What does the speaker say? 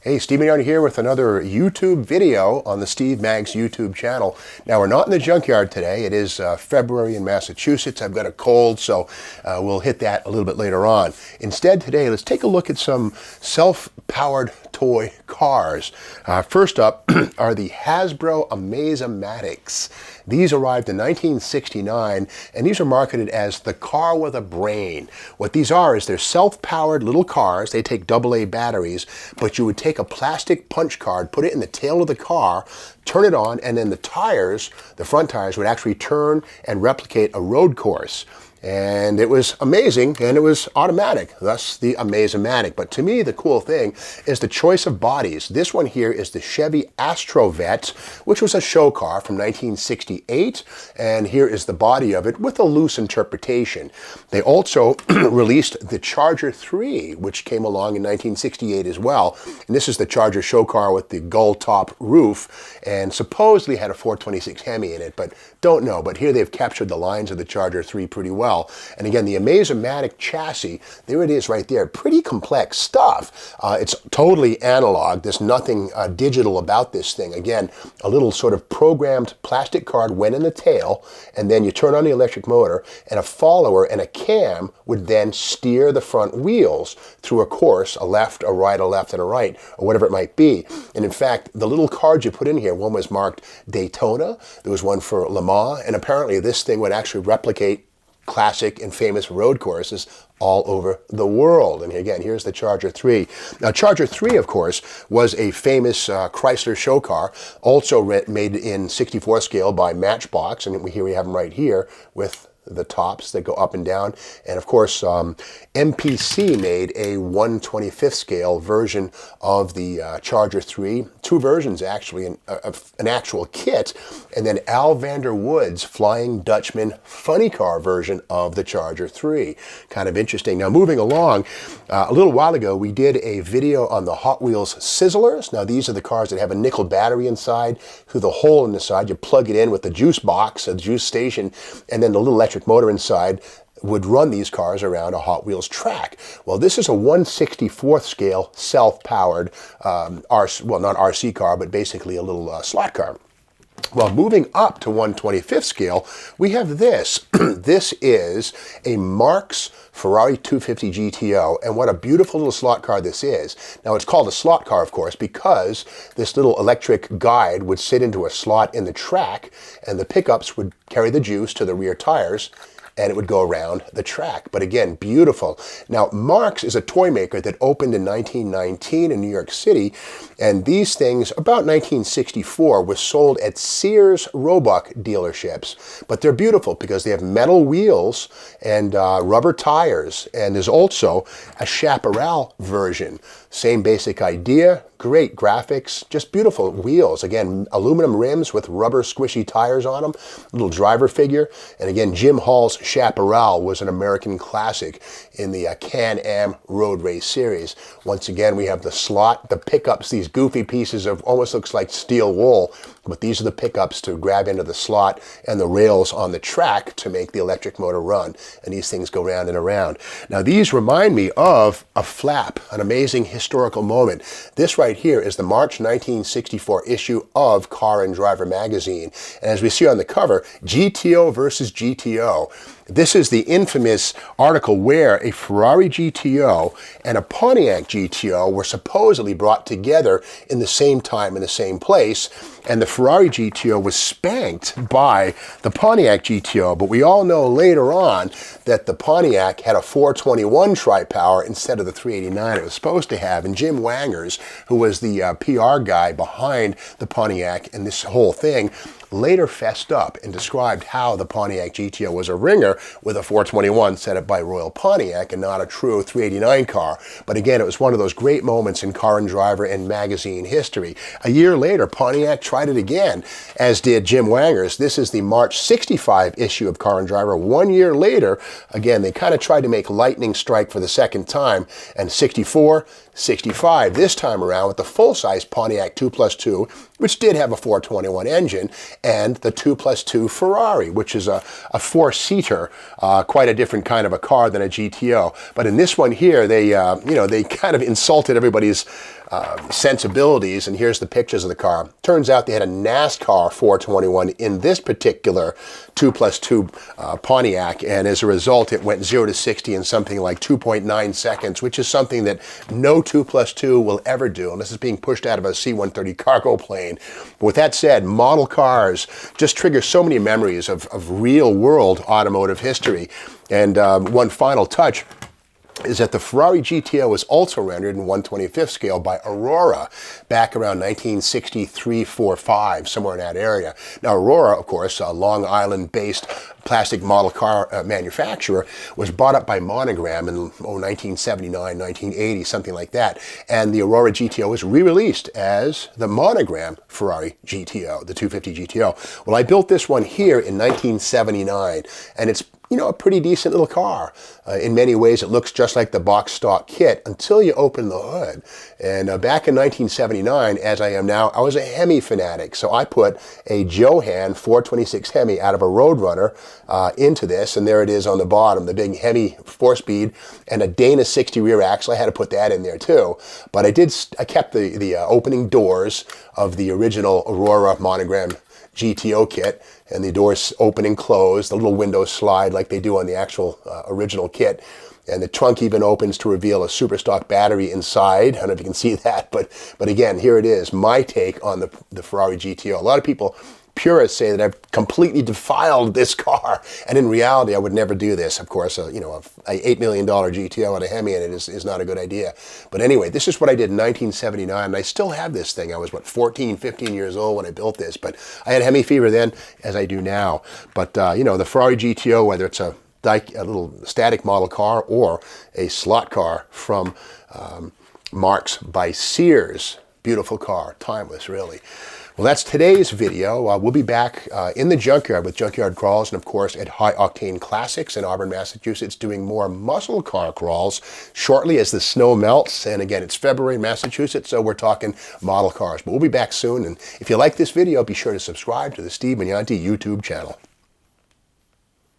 Hey, Stephen Young here with another YouTube video on the Steve Maggs YouTube channel. Now, we're not in the junkyard today. It is February in Massachusetts. I've got a cold, so we'll hit that a little bit later on. Instead, today, let's take a look at some self-powered toy cars. First up are the Hasbro Amaze-A-Matics. These arrived in 1969, and these are marketed as the car with a brain. What these are is they're self-powered little cars. They take AA batteries, but you would take a plastic punch card, put it in the tail of the car, turn it on, and then the tires, the front tires, would actually turn and replicate a road course. And it was amazing, and it was automatic, thus the Amaze-A-Matic. But to me, the cool thing is the choice of bodies. This one here is the Chevy Astro Vette, which was a show car from 1968, and here is the body of it with a loose interpretation. They also released the Charger 3, which came along in 1968 as well. And this is the Charger show car with the gull top roof, and supposedly had a 426 Hemi in it, but don't know. But here they've captured the lines of the Charger 3 pretty well. And again, the Amaze-A-Matic chassis, there it is right there. Pretty complex stuff. It's totally analog. There's nothing digital about this thing. Again, a little sort of programmed plastic card went in the tail, and then you turn on the electric motor, and a follower and a cam would then steer the front wheels through a course, a left, a right, a left, and a right, or whatever it might be. And in fact, the little cards you put in here, one was marked Daytona, there was one for Le Mans, and apparently this thing would actually replicate classic and famous road courses all over the world. And again, here's the Charger 3. Now, Charger 3, of course, was a famous Chrysler show car, also made in 64 scale by Matchbox, and here we have them right here with the tops that go up and down. And of course, MPC made a 1/25th scale version of the Charger 3. Two versions, actually, an actual kit. And then Al Vander Wood's Flying Dutchman funny car version of the Charger 3. Kind of interesting. Now, moving along, a little while ago, we did a video on the Hot Wheels Sizzlers. Now, these are the cars that have a nickel battery inside. Through the hole in the side, you plug it in with the juice box, a juice station, and then the little electric motor inside would run these cars around a Hot Wheels track. Well, this is a 1/64th scale self-powered, not RC car, but basically a little slot car. Well, moving up to 1/25th scale, we have this. This is a Marx Ferrari 250 GTO, and what a beautiful little slot car this is. Now, it's called a slot car, of course, because this little electric guide would sit into a slot in the track, and the pickups would carry the juice to the rear tires, and it would go around the track. But again, beautiful. Now, Marx is a toy maker that opened in 1919 in New York City, and these things, about 1964, were sold at Sears Roebuck dealerships. But they're beautiful because they have metal wheels and rubber tires, and there's also a Chaparral version. Same basic idea, great graphics, just beautiful wheels. Again, aluminum rims with rubber squishy tires on them, little driver figure. And again, Jim Hall's Chaparral was an American classic in the Can-Am Road Race series. Once again, we have the slot, the pickups, these goofy pieces of almost looks like steel wool, but these are the pickups to grab into the slot and the rails on the track to make the electric motor run. And these things go round and around. Now, these remind me of a flap, an amazing historical moment. This right here is the March 1964 issue of Car and Driver magazine. And as we see on the cover, GTO versus GTO. This is the infamous article where a Ferrari GTO and a Pontiac GTO were supposedly brought together in the same time in the same place. And the Ferrari GTO was spanked by the Pontiac GTO. But we all know later on that the Pontiac had a 421 tri-power instead of the 389 it was supposed to have. And Jim Wangers, who was the PR guy behind the Pontiac and this whole thing, later fessed up and described how the Pontiac GTO was a ringer with a 421 set up by Royal Pontiac and not a true 389 car. But again, it was one of those great moments in Car and Driver and magazine history. A year later, Pontiac tried it again, as did Jim Wangers. This is the March 65 issue of Car and Driver. 1 year later, again, they kind of tried to make lightning strike for the second time, and 64, 65 this time around with the full-size Pontiac 2+2, which did have a 421 engine, and the 2+2 Ferrari, which is a four-seater, quite a different kind of a car than a GTO. But in this one here, they they kind of insulted everybody's sensibilities, and here's the pictures of the car. Turns out they had a NASCAR 421 in this particular 2+2 Pontiac, and as a result it went 0 to 60 in something like 2.9 seconds, which is something that no 2+2 will ever do unless it's being pushed out of a C-130 cargo plane. But with that said, model cars just trigger so many memories of real world automotive history. And one final touch is that the Ferrari GTO was also rendered in 1/25th scale by Aurora back around 1963-45, somewhere in that area. Now Aurora, of course, a Long Island-based plastic model car manufacturer, was bought up by Monogram in 1979, 1980, something like that. And the Aurora GTO was re-released as the Monogram Ferrari GTO, the 250 GTO. Well, I built this one here in 1979, and it's a pretty decent little car. In many ways, it looks just like the box stock kit until you open the hood. And back in 1979, as I am now, I was a Hemi fanatic. So I put a Johan 426 Hemi out of a Roadrunner into this, and there it is on the bottom, the big Hemi 4-speed, and a Dana 60 rear axle. I had to put that in there too. But I kept the opening doors of the original Aurora Monogram GTO kit, and the doors open and close, the little windows slide like they do on the actual original kit, and the trunk even opens to reveal a super stock battery inside. I don't know if you can see that, but again, here it is, my take on the Ferrari GTO. A lot of people, purists, say that I've completely defiled this car, and in reality I would never do this. Of course, a $8 million GTO and a Hemi in it is not a good idea. But anyway, this is what I did in 1979, and I still have this thing. I was, 14, 15 years old when I built this, but I had Hemi fever then, as I do now. But, the Ferrari GTO, whether it's a little static model car or a slot car from Marx by Sears, beautiful car, timeless, really. Well, that's today's video. We'll be back in the junkyard with Junkyard Crawls, and of course at High Octane Classics in Auburn, Massachusetts, doing more muscle car crawls shortly as the snow melts. And again, it's February in Massachusetts, so we're talking model cars. But we'll be back soon, and if you like this video, be sure to subscribe to the Steve Magnante YouTube channel.